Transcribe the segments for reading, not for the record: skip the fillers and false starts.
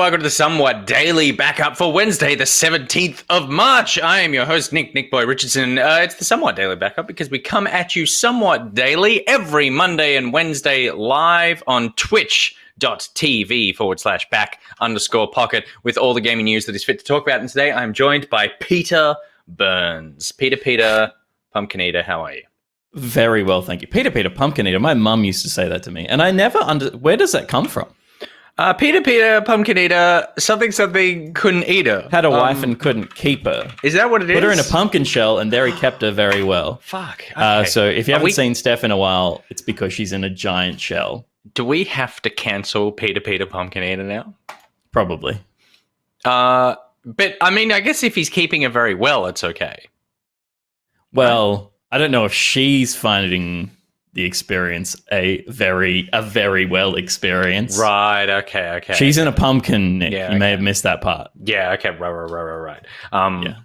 welcome to the Somewhat Daily Backup for Wednesday, the 17th of March. I am your host, Nick Boy Richardson. It's the Somewhat Daily Backup because we come at you somewhat daily every Monday and Wednesday live on twitch.tv/back_pocket with all the gaming news that is fit to talk about. And today I'm joined by Peter Burns. Peter, Pumpkin Eater, how are you? Very well, thank you. Peter, Pumpkin Eater. My mum used to say that to me. And I never where does that come from? Peter, Pumpkin Eater, something couldn't eat her. Had a wife and couldn't keep her. Is that what it is? Put her in a pumpkin shell and there he kept her very well. Fuck. Okay. So if you haven't seen Steph in a while, it's because she's in a giant shell. Do we have to cancel Peter, Pumpkin Eater now? Probably. But, I mean, I guess if he's keeping her very well, it's okay. Well, I don't know if she's finding the experience a very well experience. Right, okay. She's in a pumpkin, Nick. Yeah, you may have missed that part. Yeah, okay, right.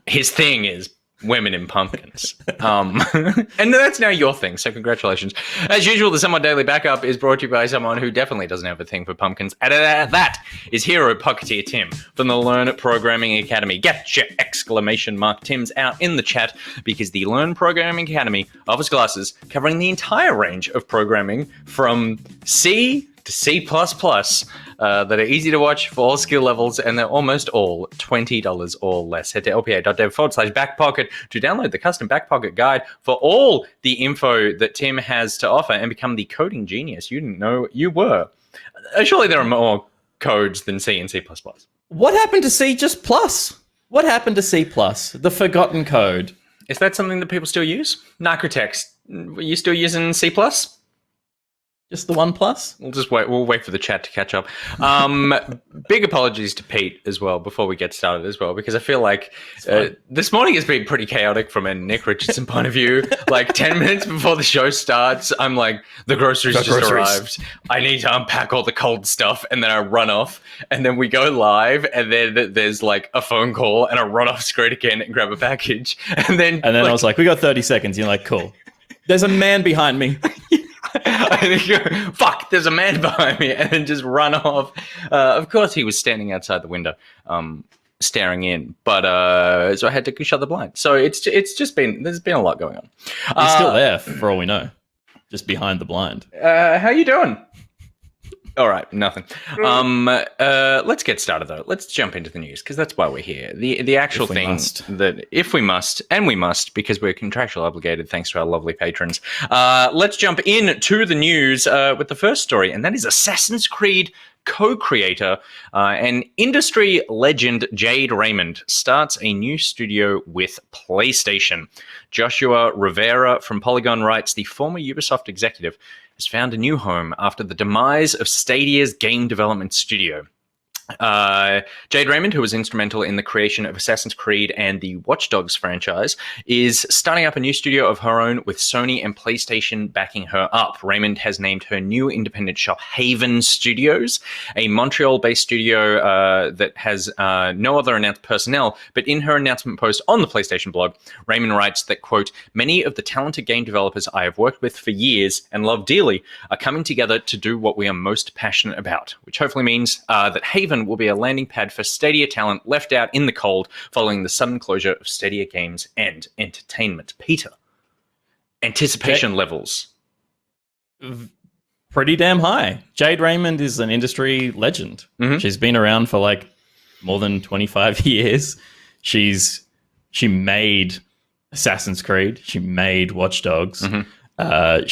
His thing is women in pumpkins. And that's now your thing, so congratulations. As usual, the Somewhat Daily Backup is brought to you by someone who definitely doesn't have a thing for pumpkins. And that is hero Pocketeer Tim from the Learn Programming Academy. Get your exclamation mark Tims out in the chat because the Learn Programming Academy offers classes covering the entire range of programming from C to C++, that are easy to watch for all skill levels, and they're almost all $20 or less. Head to lpa.dev/backpocket to download the custom backpocket guide for all the info that Tim has to offer and become the coding genius you didn't know you were. Surely there are more codes than C and C++. What happened to C++? What happened to C++? The forgotten code. Is that something that people still use? Narcotext, are you still using C++? Just the one plus? We'll wait for the chat to catch up. Big apologies to Pete as well before we get started as well, because I feel like this morning has been pretty chaotic from a Nick Richardson point of view. Like 10 minutes before the show starts, I'm like, the groceries just arrived. I need to unpack all the cold stuff, and then I run off, and then we go live, and then there's like a phone call, and I run off screen again and grab a package, and then I was like, we got 30 seconds. You're like, cool. There's a man behind me. I think, fuck, there's a man behind me, and then just run off. Of course, he was standing outside the window, staring in, but so I had to shut the blind. So it's just been, there's been a lot going on. He's still there, for all we know, just behind the blind. How you doing? All right, nothing. Let's get started though. Let's jump into the news because that's why we're here. The actual thing that if we must, and we must because we're contractual obligated thanks to our lovely patrons. Let's jump into the news with the first story, and that is Assassin's Creed co-creator and industry legend Jade Raymond starts a new studio with PlayStation. Joshua Rivera from Polygon writes, the former Ubisoft executive has found a new home after the demise of Stadia's game development studio. Jade Raymond, who was instrumental in the creation of Assassin's Creed and the Watch Dogs franchise, is starting up a new studio of her own with Sony and PlayStation backing her up. Raymond has named her new independent shop Haven Studios, a Montreal-based studio that has no other announced personnel, but in her announcement post on the PlayStation blog, Raymond writes that, quote, many of the talented game developers I have worked with for years and love dearly are coming together to do what we are most passionate about, which hopefully means that Haven will be a landing pad for Stadia talent left out in the cold following the sudden closure of Stadia Games and Entertainment. Peter, anticipation levels. Pretty damn high. Jade Raymond is an industry legend. Mm-hmm. She's been around for like more than 25 years. She made Assassin's Creed. She made Watch Dogs. Mm-hmm. I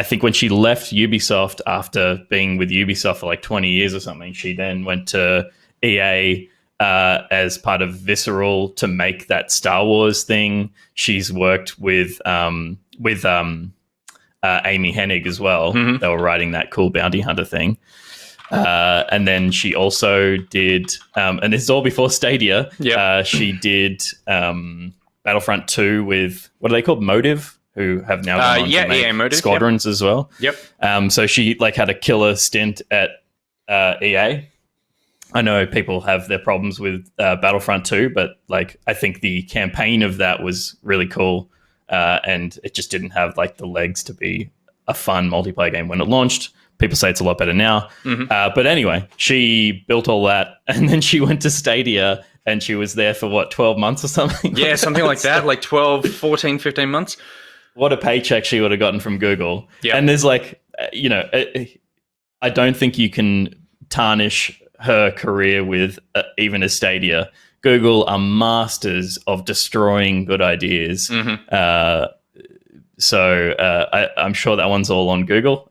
think when she left Ubisoft after being with Ubisoft for like 20 years or something, she then went to EA as part of Visceral to make that Star Wars thing. She's worked with Amy Hennig as well. Mm-hmm. They were writing that cool bounty hunter thing. And then she also did, and this is all before Stadia, she did Battlefront 2 with, what are they called? Motive? Who have now gone on to make Motive, Squadrons as well. Yep. So she like had a killer stint at EA. I know people have their problems with Battlefront 2, but like I think the campaign of that was really cool, and it just didn't have like the legs to be a fun multiplayer game when it launched. people say it's a lot better now. But anyway, she built all that, and then she went to Stadia, and she was there for, 12 months or something? Yeah, something like that, like 12, 14, 15 months. What a paycheck she would have gotten from Google. Yep. And there's I don't think you can tarnish her career with even a Stadia. Google are masters of destroying good ideas. So I'm sure that one's all on Google,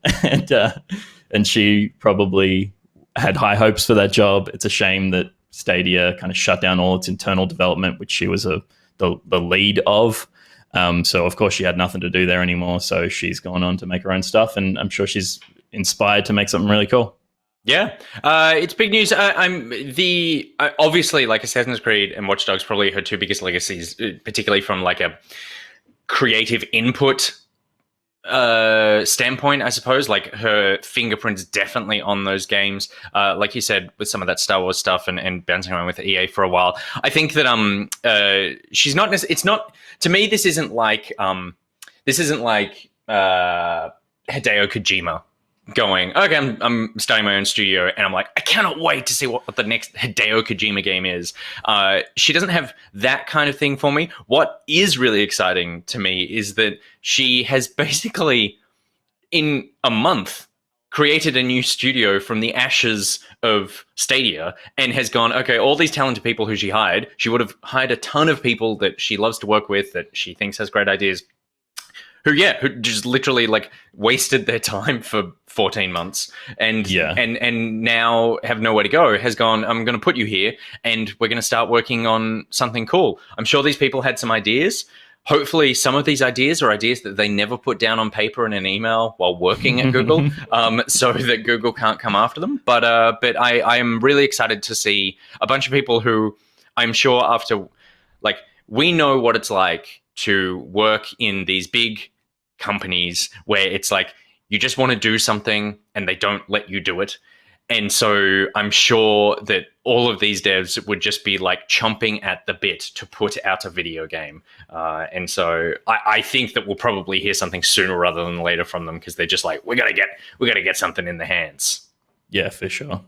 and she probably had high hopes for that job. It's a shame that Stadia kind of shut down all its internal development, which she was the lead of. So of course she had nothing to do there anymore. So she's gone on to make her own stuff, and I'm sure she's inspired to make something really cool. Yeah, it's big news. Obviously, like Assassin's Creed and Watch Dogs, probably her two biggest legacies, particularly from like a creative input standpoint, I suppose. Like her fingerprints definitely on those games. Like you said, with some of that Star Wars stuff and bouncing around with EA for a while. I think that she's not. It's not, to me. This isn't like Hideo Kojima going, okay, I'm starting my own studio, and I'm like, I cannot wait to see what the next Hideo Kojima game is. She doesn't have that kind of thing for me. What is really exciting to me is that she has basically, in a month, created a new studio from the ashes of Stadia, and has gone, okay, all these talented people who she hired, she would have hired a ton of people that she loves to work with, that she thinks has great ideas, who just literally like wasted their time for 14 months and now have nowhere to go, has gone, I'm going to put you here and we're going to start working on something cool. I'm sure these people had some ideas. Hopefully some of these ideas are ideas that they never put down on paper in an email while working at Google, so that Google can't come after them. But I am really excited to see a bunch of people who I'm sure after, like, we know what it's like to work in these big companies where it's like you just want to do something and they don't let you do it. And so I'm sure that all of these devs would just be like chomping at the bit to put out a video game. And so I think that we'll probably hear something sooner rather than later from them, because they're just like, we gotta get something in the hands. Yeah, for sure.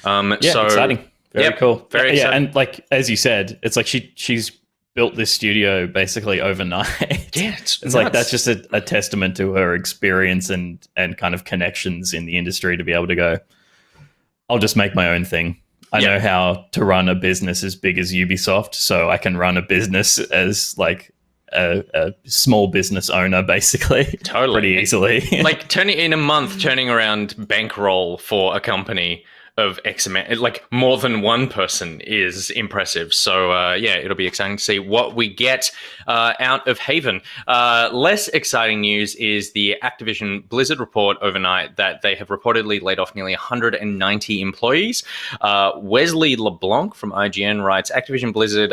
So exciting. Very cool. Very exciting. And like, as you said, it's like she's built this studio basically overnight. Yeah, it's like, that's just a testament to her experience and kind of connections in the industry to be able to go, I'll just make my own thing. I know how to run a business as big as Ubisoft, so I can run a business as like a small business owner, basically. Totally. Pretty easily. Like turning around bankroll for a company of X amount, like more than one person, is impressive. So it'll be exciting to see what we get out of Haven. Less exciting news is the Activision-Blizzard report overnight that they have reportedly laid off nearly 190 employees. Wesley LeBlanc from IGN writes, Activision-Blizzard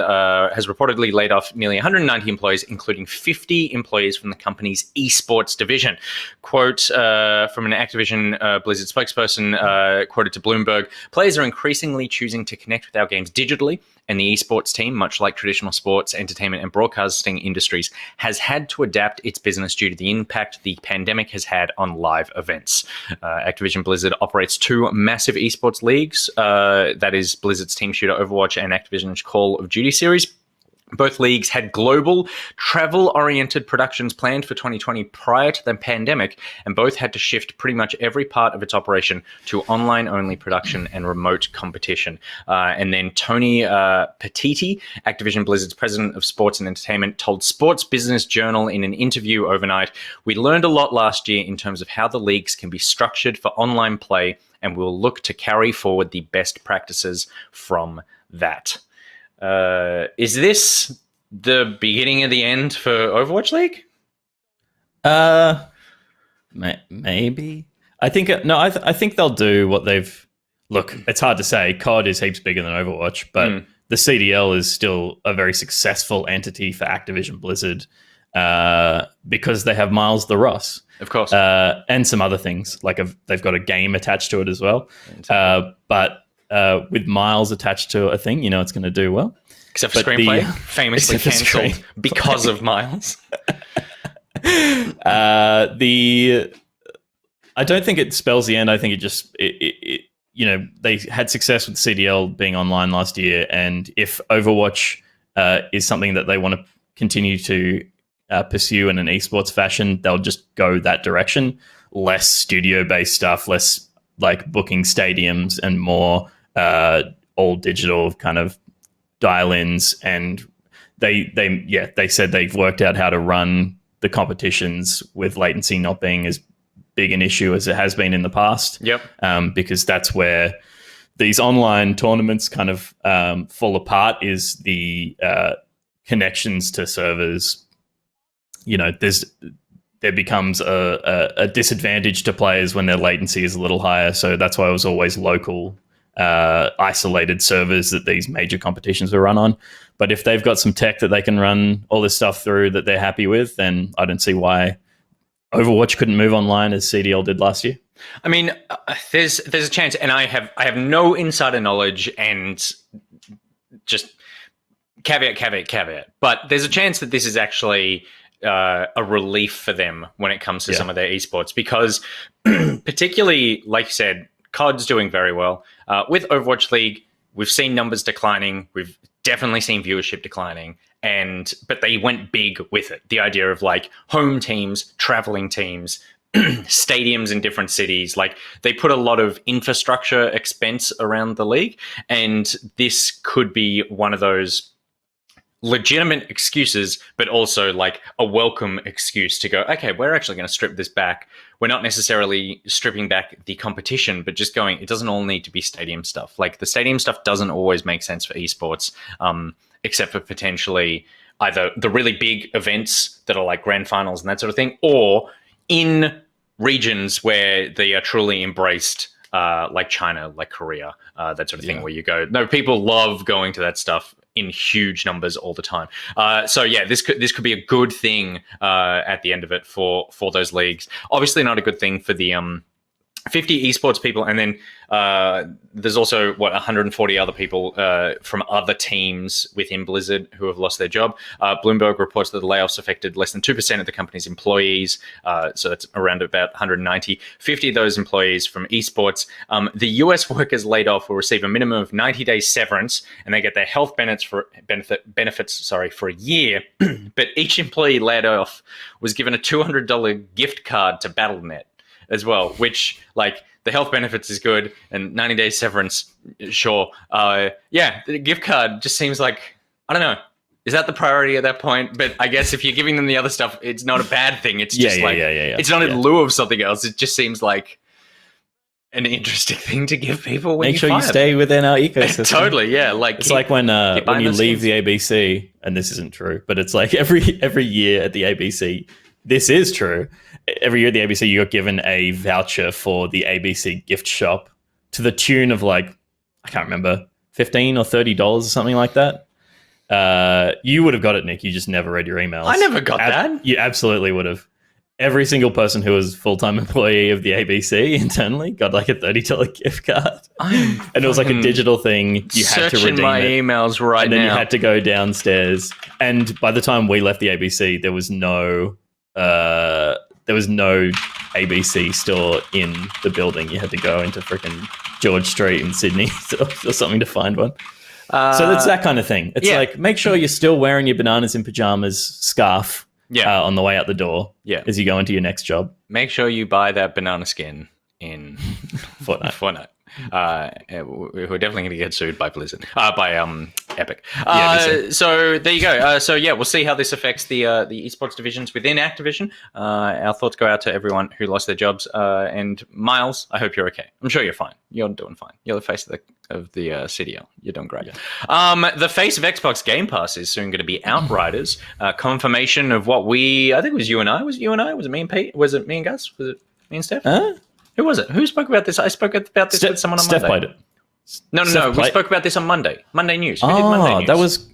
has reportedly laid off nearly 190 employees, including 50 employees from the company's esports division. Quote from an Activision-Blizzard spokesperson, quoted to Bloomberg, players are increasingly choosing to connect with our games digitally, and the esports team, much like traditional sports, entertainment, and broadcasting industries, has had to adapt its business due to the impact the pandemic has had on live events. Activision Blizzard operates two massive esports leagues, that is Blizzard's team shooter Overwatch and Activision's Call of Duty series. Both leagues had global, travel-oriented productions planned for 2020 prior to the pandemic, and both had to shift pretty much every part of its operation to online-only production and remote competition. And then Tony Petiti, Activision Blizzard's president of sports and entertainment, told Sports Business Journal in an interview overnight, "We learned a lot last year in terms of how the leagues can be structured for online play, and we'll look to carry forward the best practices from that." Is this the beginning of the end for Overwatch League? Maybe. I think I think they'll do what they've. Look, it's hard to say. COD is heaps bigger than Overwatch, but the CDL is still a very successful entity for Activision Blizzard because they have Miles the Ross, of course, and some other things like they've got a game attached to it as well. But with Miles attached to a thing, it's going to do well. Except for screenplay, famously cancelled because of Miles. I don't think it spells the end. I think it just they had success with CDL being online last year, and if Overwatch is something that they want to continue to pursue in an esports fashion, they'll just go that direction. Less studio-based stuff, less like booking stadiums, and more all digital kind of dial-ins. And they said they've worked out how to run the competitions with latency not being as big an issue as it has been in the past. Yep. Because that's where these online tournaments kind of fall apart, is the connections to servers. There becomes a disadvantage to players when their latency is a little higher. So that's why it was always local, isolated servers that these major competitions were run on. But if they've got some tech that they can run all this stuff through that they're happy with, then I don't see why Overwatch couldn't move online as CDL did last year. I mean, there's a chance, and I have no insider knowledge, and just caveat. But there's a chance that this is actually a relief for them when it comes to some of their esports, because particularly, like you said, COD's doing very well. With Overwatch League, we've seen numbers declining. We've definitely seen viewership declining. But they went big with it. The idea of like home teams, traveling teams, stadiums in different cities. Like, they put a lot of infrastructure expense around the league. And this could be one of those legitimate excuses, but also like a welcome excuse to go, okay, we're actually going to strip this back. We're not necessarily stripping back the competition, but just going, it doesn't all need to be stadium stuff. Like, the stadium stuff doesn't always make sense for esports, except for potentially either the really big events that are like grand finals and that sort of thing, or in regions where they are truly embraced, like China, like Korea, that sort of thing, where you go, no, people love going to that stuff in huge numbers all the time. This could be a good thing at the end of it for those leagues. Obviously not a good thing for the 50 esports people, and then there's also 140 other people from other teams within Blizzard who have lost their job. Bloomberg reports that the layoffs affected less than 2% of the company's employees, so that's around about 190. 50 of those employees from esports. The US workers laid off will receive a minimum of 90 days severance, and they get their health benefits for a year. But each employee laid off was given a $200 gift card to Battle.net as well, which, like, the health benefits is good, and 90 days severance, sure. The gift card just seems like, I don't know, is that the priority at that point? But I guess if you're giving them the other stuff, it's not a bad thing. It's just it's not in lieu of something else. It just seems like an interesting thing to give people when Make sure you stay within our ecosystem. Totally, yeah. Like, it's like when you leave the ABC, and this isn't true, but it's like every year at the ABC, this is true. Every year at the ABC, you got given a voucher for the ABC gift shop to the tune of, like, I can't remember, $15 or $30 or something like that. You would have got it, Nick. You just never read your emails. I never got that. You absolutely would have. Every single person who was full-time employee of the ABC internally got like a $30 gift card. And it was like a digital thing. You had to redeem my emails right now. And then you had to go downstairs. And by the time we left the ABC, there was no ABC store in the building. You had to go into freaking George Street in Sydney or something to find one. So it's that kind of thing. It's like, make sure you're still wearing your bananas in pajamas scarf on the way out the door as you go into your next job. Make sure you buy that banana skin in Fortnite. We're definitely going to get sued by Blizzard, by Epic. So there you go. We'll see how this affects the esports divisions within Activision. Our thoughts go out to everyone who lost their jobs. And Miles, I hope you're okay. I'm sure you're fine. You're doing fine. You're the face of the CDL. You're doing great. Yeah. The face of Xbox Game Pass is soon going to be Outriders. Confirmation of what I think it was you and I. Was it you and I? Was it me and Pete? Was it me and Gus? Was it me and Steph? Who was it? Who spoke about this? I spoke about this with someone on Monday. Steph played it. No. We spoke about this on Monday. Monday News. Who did Monday News? That was,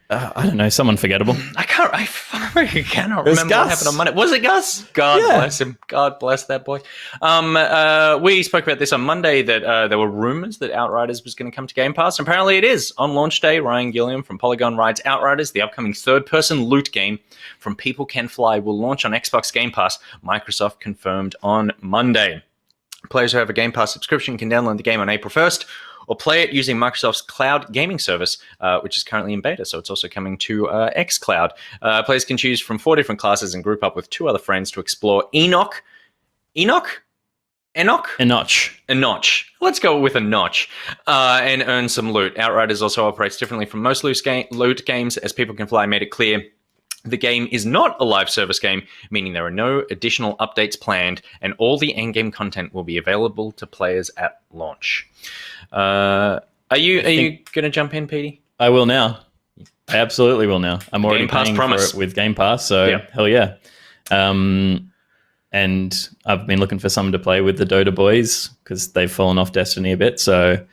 I don't know, someone forgettable. I cannot remember what happened on Monday. Was it Gus? God bless him. God bless that boy. We spoke about this on Monday, that there were rumors that Outriders was going to come to Game Pass. Apparently it is. On launch day, Ryan Gilliam from Polygon writes, Outriders, the upcoming third-person loot game from People Can Fly, will launch on Xbox Game Pass. Microsoft confirmed on Monday. players who have a Game Pass subscription can download the game on April 1st or play it using Microsoft's cloud gaming service, which is currently in beta, so it's also coming to xCloud. Players can choose from 4 different classes and group up with 2 other friends to explore Enoch? A notch. Let's go with a notch. And earn some loot. Outriders also operates differently from most loot games, as People Can Fly made it clear. The game is not a live service game, meaning there are no additional updates planned, and all the endgame content will be available to players at launch. Are you going to jump in, Petey? I will now. I absolutely will now. I'm already paying for it with Game Pass, so hell yeah. And I've been looking for someone to play with the Dota boys because they've fallen off Destiny a bit, so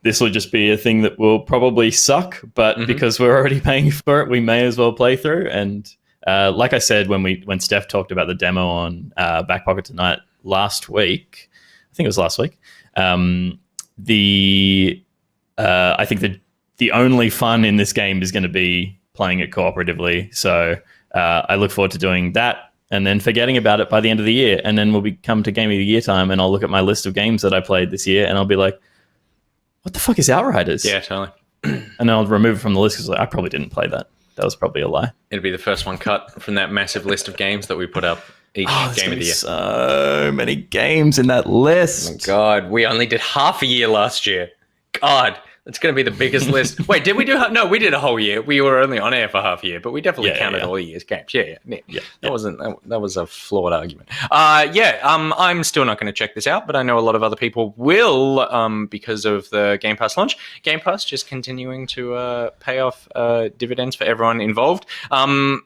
this will just be a thing that will probably suck, but because we're already paying for it, we may as well play through. And like I said, when Steph talked about the demo on Back Pocket Tonight last week, I think it was last week, I think the only fun in this game is going to be playing it cooperatively. So I look forward to doing that and then forgetting about it by the end of the year. And then we'll come to Game of the Year time, and I'll look at my list of games that I played this year, and I'll be like, what the fuck is Outriders? Yeah, totally. And I'll remove it from the list because I probably didn't play that. That was probably a lie. It'll be the first one cut from that massive list of games that we put up each game of the year. So many games in that list. Oh my God, we only did half a year last year. God, it's going to be the biggest list. Wait, did we do? No, we did a whole year. We were only on air for half a year, but we definitely counted all the year's games. Yeah. That was a flawed argument. I'm still not going to check this out, but I know a lot of other people will because of the Game Pass launch. Game Pass just continuing to pay off dividends for everyone involved. Do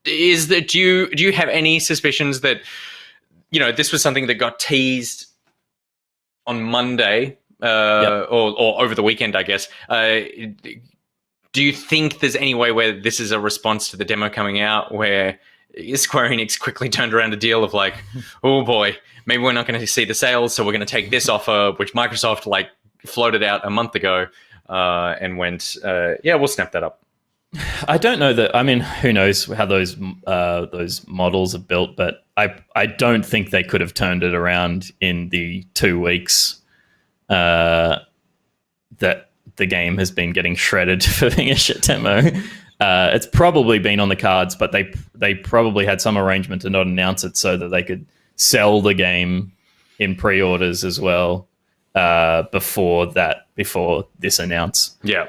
you have any suspicions that this was something that got teased on Monday? Or over the weekend, I guess. Do you think there's any way where this is a response to the demo coming out where Square Enix quickly turned around a deal of like, oh boy, maybe we're not going to see the sales, so we're going to take this offer, which Microsoft floated out a month ago and went, we'll snap that up. I don't know that. I mean, who knows how those models are built, but I don't think they could have turned it around in the 2 weeks that the game has been getting shredded for being a shit demo. It's probably been on the cards, but they probably had some arrangement to not announce it so that they could sell the game in pre-orders as well before this announce. Yeah.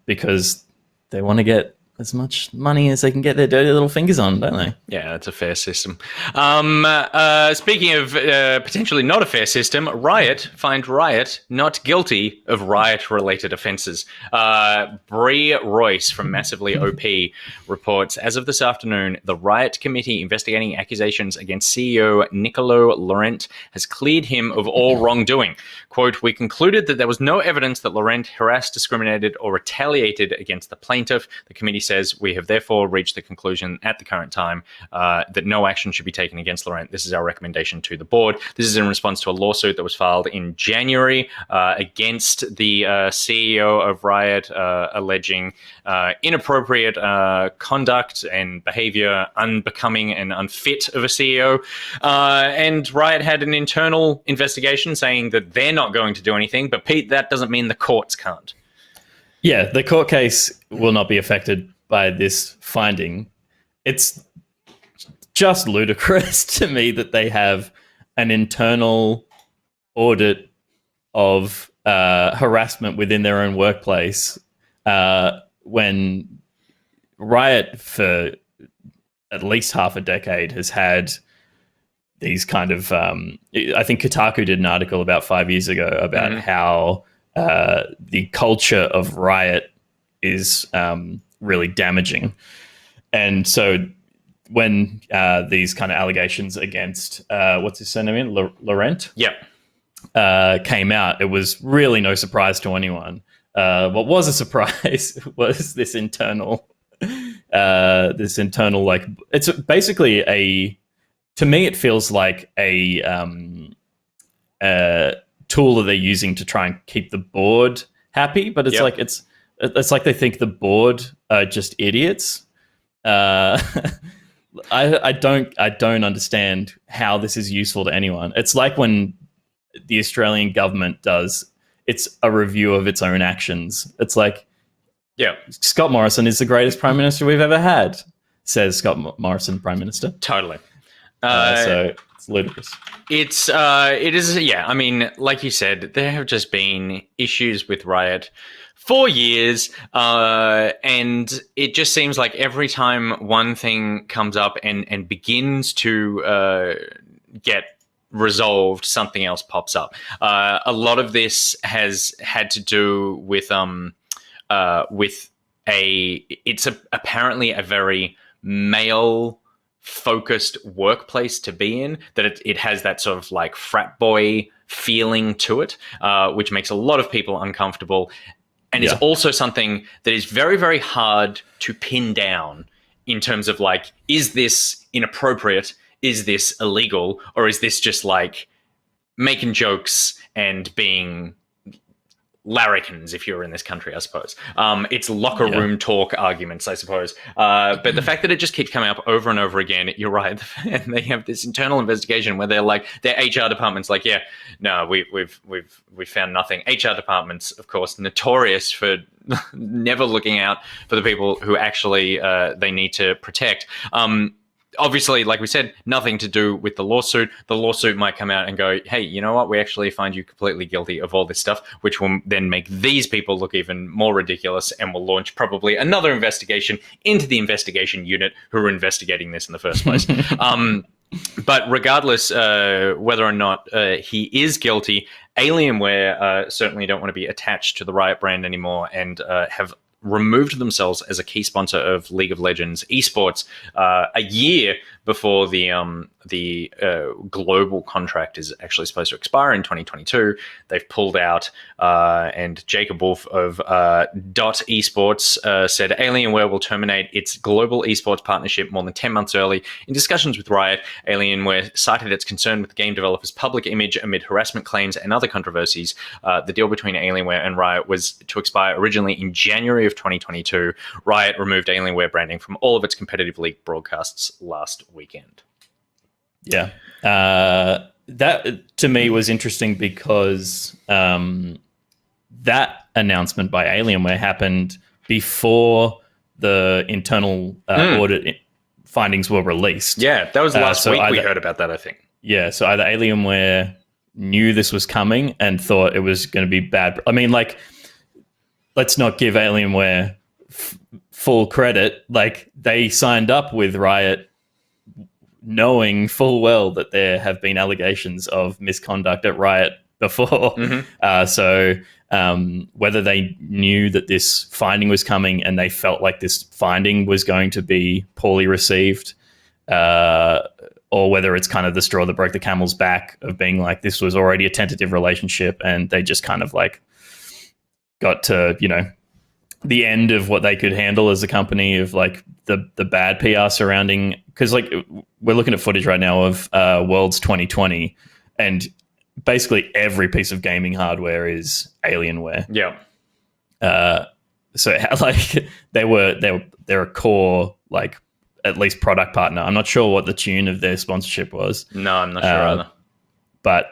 Because they want to get as much money as they can get their dirty little fingers on, don't they? Yeah, that's a fair system. Speaking of potentially not a fair system, Riot not guilty of riot-related offences. Bree Royce from Massively OP reports, as of this afternoon, the Riot Committee investigating accusations against CEO Nicolo Laurent has cleared him of all wrongdoing. Quote, we concluded that there was no evidence that Laurent harassed, discriminated, or retaliated against the plaintiff. The committee says we have therefore reached the conclusion at the current time that no action should be taken against Laurent. This is our recommendation to the board. This is in response to a lawsuit that was filed in January against the CEO of Riot, alleging inappropriate conduct and behavior unbecoming and unfit of a CEO. And Riot had an internal investigation saying that they're not going to do anything. But Pete, that doesn't mean the courts can't. Yeah, the court case will not be affected by this finding. It's just ludicrous to me that they have an internal audit of harassment within their own workplace when Riot, for at least half a decade, has had these kind of... I think Kotaku did an article about 5 years ago about how the culture of Riot is really damaging. And so when these kind of allegations against, what's his surname? Laurent? Yep. Came out, it was really no surprise to anyone. What was a surprise was this internal, like, it's basically to me, it feels like a tool that they're using to try and keep the board happy, but it's like it's like they think the board are just idiots. I don't understand how this is useful to anyone. It's like when the Australian government does. It's a review of its own actions. It's like, yeah, Scott Morrison is the greatest Prime Minister we've ever had, says Scott Morrison, Prime Minister. Totally. So it's ludicrous. It is, yeah. I mean, like you said, there have just been issues with Riot for years, and it just seems like every time one thing comes up and begins to get resolved, something else pops up. A lot of this has had to do with apparently a very male focused workplace to be in, that it has that sort of like frat boy feeling to it, which makes a lot of people uncomfortable. And it's also something that is very, very hard to pin down in terms of like, is this inappropriate? Is this illegal? Or is this just like making jokes and being larrikins, if you're in this country, I suppose. It's locker room talk arguments, I suppose. But the fact that it just keeps coming up over and over again, you're right. And they have this internal investigation where they're like, their HR department's like, yeah, no, we've found nothing. HR departments, of course, notorious for never looking out for the people who actually they need to protect. Obviously, like we said, nothing to do with the lawsuit. The lawsuit might come out and go, hey, you know what? We actually find you completely guilty of all this stuff, which will then make these people look even more ridiculous and will launch probably another investigation into the investigation unit who are investigating this in the first place. But regardless whether or not he is guilty, Alienware certainly don't want to be attached to the Riot brand anymore and have removed themselves as a key sponsor of League of Legends esports a year before the global contract is actually supposed to expire in 2022. They've pulled out, and Jacob Wolf of Dot Esports said Alienware will terminate its global esports partnership more than 10 months early. In discussions with Riot, Alienware cited its concern with the game developer's public image amid harassment claims and other controversies. The deal between Alienware and Riot was to expire originally in January of 2022. Riot removed Alienware branding from all of its competitive league broadcasts last weekend. Yeah. That to me was interesting because that announcement by Alienware happened before the internal audit findings were released. Yeah, that was last week we heard about that, I think. Yeah, so either Alienware knew this was coming and thought it was going to be bad. I mean, like, let's not give Alienware full credit. Like, they signed up with Riot knowing full well that there have been allegations of misconduct at Riot before. So whether they knew that this finding was coming and they felt like this finding was going to be poorly received, or whether it's kind of the straw that broke the camel's back of being like, this was already a tentative relationship and they just kind of like got to, you know, the end of what they could handle as a company, of like the bad PR surrounding, because like we're looking at footage right now of Worlds 2020 and basically every piece of gaming hardware is Alienware. Yeah. So like they're a core, like, at least product partner. I'm not sure what the tune of their sponsorship was. No, I'm not sure either. But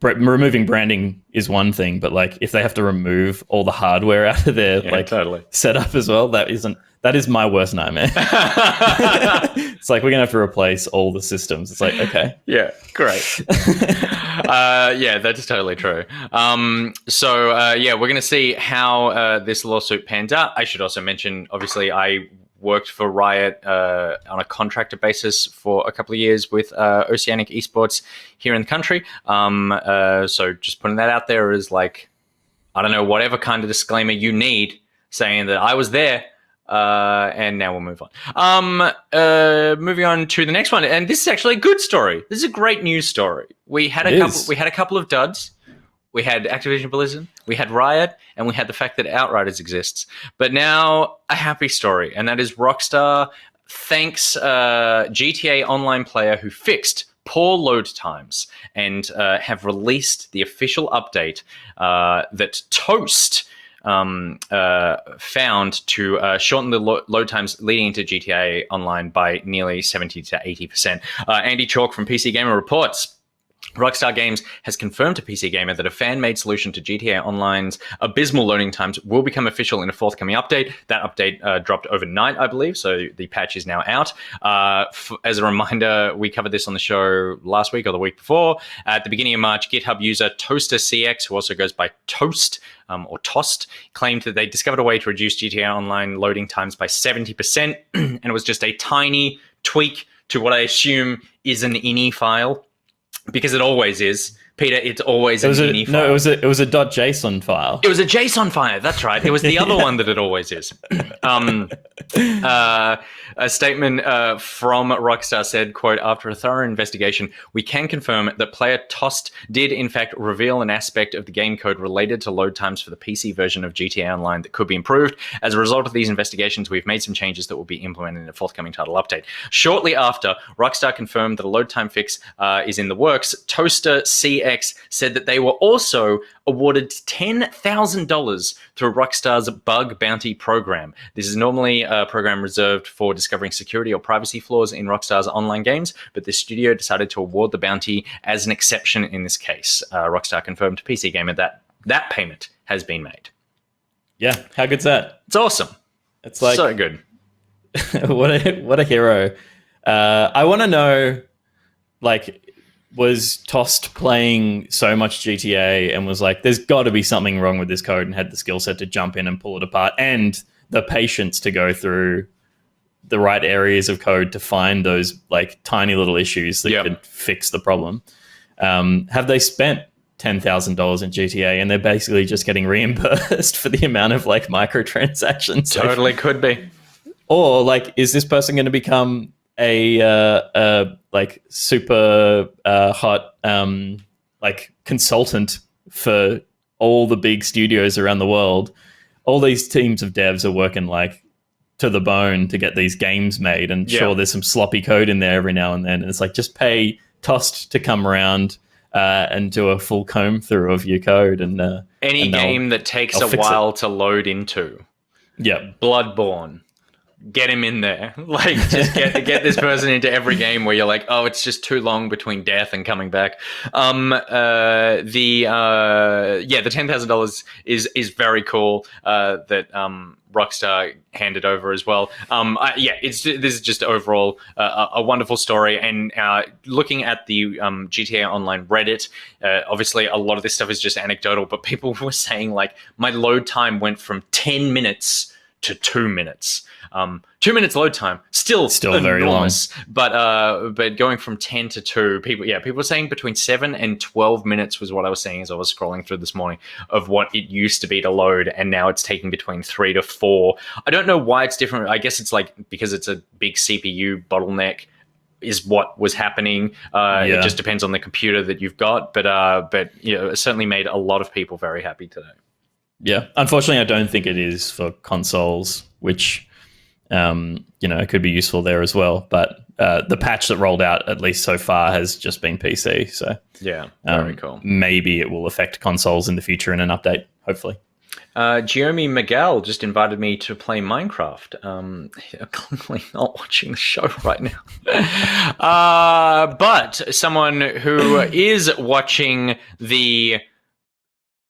removing branding is one thing, but like if they have to remove all the hardware out of their setup as well, that is my worst nightmare. It's like, we're gonna have to replace all the systems. It's like, okay, yeah, great. Yeah, that's totally true. So we're gonna see how this lawsuit pans out. I should also mention, obviously, I worked for Riot on a contractor basis for a couple of years with Oceanic Esports here in the country. So just putting that out there is like, I don't know, whatever kind of disclaimer you need saying that I was there. And now we'll move on. Moving on to the next one. And this is actually a good story. This is a great news story. We had a couple of duds. We had Activision-Blizzard, we had Riot, and we had the fact that Outriders exists. But now a happy story, and that is Rockstar thanks GTA Online player who fixed poor load times and have released the official update that Toast found to shorten the load times leading into GTA Online by nearly 70 to 80%. Andy Chalk from PC Gamer reports, Rockstar Games has confirmed to PC Gamer that a fan-made solution to GTA Online's abysmal loading times will become official in a forthcoming update. That update dropped overnight, I believe, so the patch is now out. As a reminder, we covered this on the show last week or the week before. At the beginning of March, GitHub user Toaster CX, who also goes by Toast or Tost, claimed that they discovered a way to reduce GTA Online loading times by 70%, and it was just a tiny tweak to what I assume is an INI file. Because it always is. Peter, it's always an INI file. No, it was a .json file. It was a JSON file, that's right. It was the other one that it always is. A statement from Rockstar said, quote, after a thorough investigation, we can confirm that player Tost did in fact reveal an aspect of the game code related to load times for the PC version of GTA Online that could be improved. As a result of these investigations, we've made some changes that will be implemented in a forthcoming title update. Shortly after, Rockstar confirmed that a load time fix is in the works. Toaster CX said that they were also awarded $10,000 through Rockstar's bug bounty program. This is normally a program reserved for discovering security or privacy flaws in Rockstar's online games, but the studio decided to award the bounty as an exception in this case. Rockstar confirmed to PC Gamer that that payment has been made. Yeah, how good's that? It's awesome. It's like so good. what a hero. I want to know, like, was Tost playing so much GTA and was like, there's got to be something wrong with this code, and had the skill set to jump in and pull it apart, and the patience to go through the right areas of code to find those like tiny little issues that could fix the problem. Have they spent $10,000 in GTA and they're basically just getting reimbursed for the amount of like microtransactions? Totally could be. Or like, is this person going to become a like super hot like consultant for all the big studios around the world? All these teams of devs are working like to the bone to get these games made, and sure, there's some sloppy code in there every now and then, and it's like, just pay Tost to come around and do a full comb through of your code, and any game that takes a while to load into. Bloodborne. Get him in there. Like, just get this person into every game where you're like, oh, it's just too long between death and coming back. The $10,000 is very cool that Rockstar handed over as well. This is just overall a wonderful story. And looking at the GTA Online Reddit, obviously a lot of this stuff is just anecdotal, but people were saying like, my load time went from 10 minutes to 2 minutes. 2 minutes load time, still very long. But going from 10 to 2, people were saying between 7 and 12 minutes was what I was saying as I was scrolling through this morning of what it used to be to load, and now it's taking between 3 to 4. I don't know why it's different. I guess it's like because it's a big CPU bottleneck is what was happening. It just depends on the computer that you've got, but it certainly made a lot of people very happy today. Yeah, unfortunately, I don't think it is for consoles, which it could be useful there as well. But the patch that rolled out, at least so far, has just been PC. So very cool. Maybe it will affect consoles in the future in an update. Hopefully. Giomi Miguel just invited me to play Minecraft. Clearly not watching the show right now. But someone who is watching the...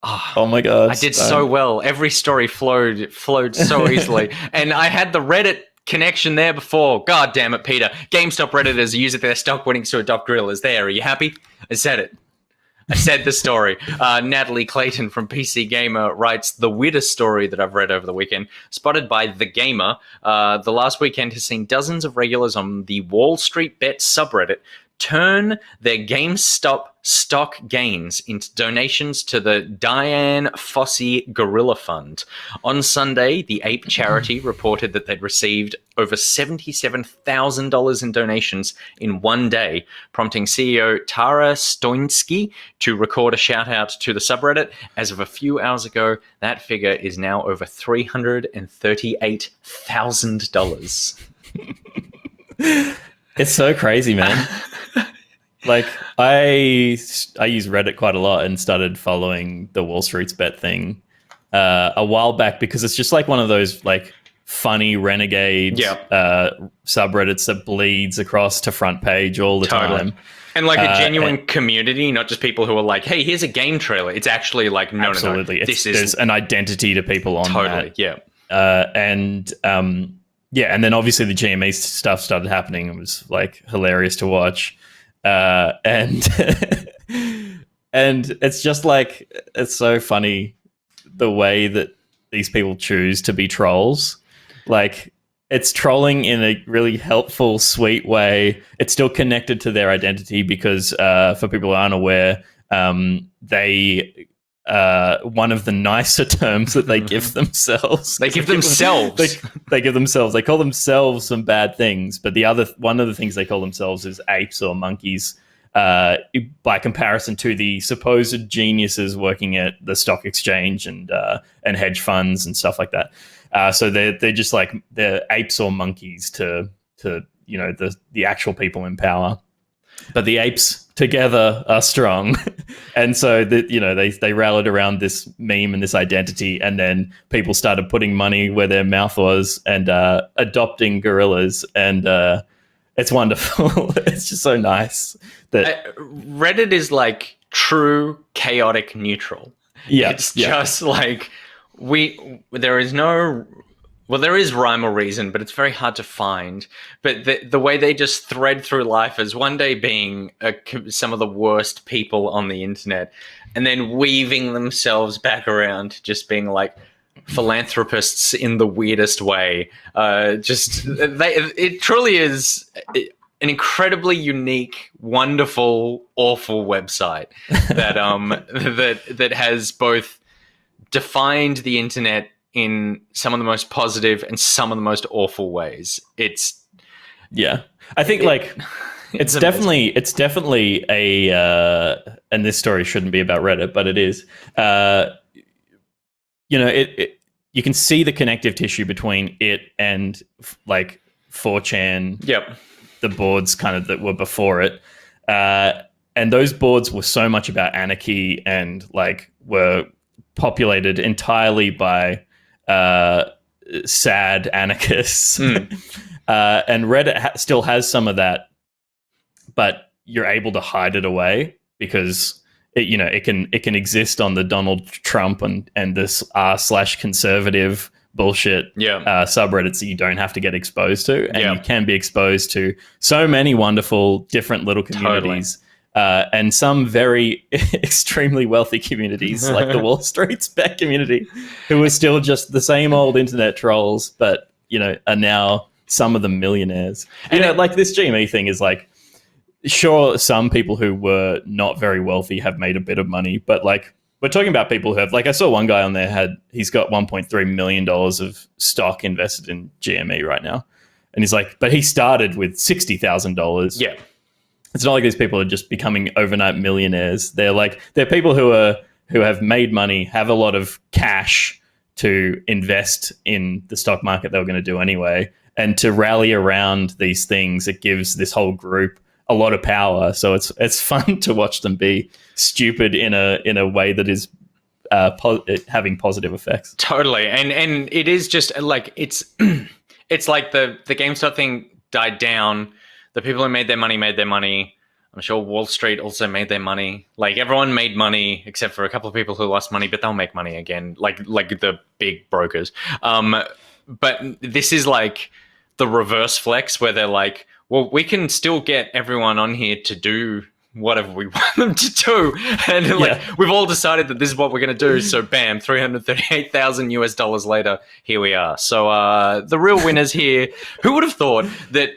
Oh my god! I did so well. Every story flowed so easily, and I had the Reddit connection there before. God damn it, Peter! GameStop Redditors use their stock winnings to adopt gorillas. There, are you happy? I said it. I said the story. Natalie Clayton from PC Gamer writes, the weirdest story that I've read over the weekend, spotted by The Gamer. The last weekend has seen dozens of regulars on the Wall Street Bet subreddit turn their GameStop stock gains into donations to the Diane Fossey Gorilla Fund. On Sunday, the Ape charity reported that they'd received over $77,000 in donations in one day, prompting CEO Tara Stoinski to record a shout-out to the subreddit. As of a few hours ago, that figure is now over $338,000. It's so crazy, man. Like, I use Reddit quite a lot and started following the Wall Street's Bet thing a while back, because it's just like one of those like funny renegade subreddits that bleeds across to front page all the time. And like a genuine community, not just people who are like, hey, here's a game trailer. It's actually like, no, absolutely. no. There's an identity to people on totally, that. Yeah. And then obviously the GME stuff started happening. It was like hilarious to watch. And and it's just like, it's so funny the way that these people choose to be trolls. Like, it's trolling in a really helpful, sweet way. It's still connected to their identity because, for people who aren't aware, they one of the nicer terms that they give themselves. They give themselves. They give themselves. They call themselves some bad things, but one of the things they call themselves is apes or monkeys. By comparison to the supposed geniuses working at the stock exchange and hedge funds and stuff like that. So they're just like, they're apes or monkeys to the actual people in power. But the apes together are strong. And so they rallied around this meme and this identity, and then people started putting money where their mouth was and adopting gorillas, and it's wonderful. It's just so nice that Reddit is like true chaotic neutral. Yeah, it's just like there is rhyme or reason, but it's very hard to find. But the way they just thread through life is one day being some of the worst people on the internet, and then weaving themselves back around to just being like philanthropists in the weirdest way. It truly is an incredibly unique, wonderful, awful website that that has both defined the internet in some of the most positive and some of the most awful ways. I think it's definitely a and this story shouldn't be about Reddit, but it is. You can see the connective tissue between it and like 4chan. Yep. The boards kind of that were before it. And those boards were so much about anarchy and like were populated entirely by sad anarchists. And Reddit still has some of that, but you're able to hide it away because it can exist on the Donald Trump and this r/conservative bullshit subreddits that you don't have to get exposed to, and you can be exposed to so many wonderful different little communities. And some very extremely wealthy communities like the Wall Street spec community, who are still just the same old internet trolls, but are now some of them millionaires. Like this GME thing is like, sure, some people who were not very wealthy have made a bit of money, but like we're talking about people who have, like, I saw one guy on there he's got $1.3 million of stock invested in GME right now, and he's like, but he started with $60,000. Yeah. It's not like these people are just becoming overnight millionaires. They're people who have made money, have a lot of cash to invest in the stock market they were going to do anyway, and to rally around these things, it gives this whole group a lot of power. So it's fun to watch them be stupid in a way that is having positive effects. Totally, and it is just like it's like the GameStop thing died down. The people who made their money. I'm sure Wall Street also made their money. Like, everyone made money except for a couple of people who lost money, but they'll make money again, like the big brokers. But this is like the reverse flex, where they're like, well, we can still get everyone on here to do whatever we want them to do. And we've all decided that this is what we're going to do. So bam, $338,000 later, here we are. So the real winners here, who would have thought that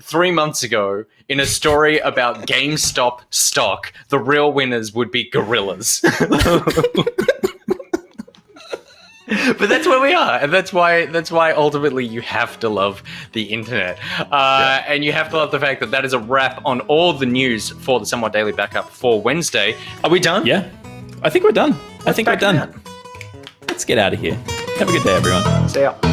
3 months ago, in a story about GameStop stock, the real winners would be gorillas. But that's where we are, and that's why ultimately you have to love the internet, and you have to love the fact that is a wrap on all the news for the Somewhat Daily Backup for Wednesday. Are we done? Yeah, I think we're done. Let's get out of here. Have a good day, everyone. Stay up.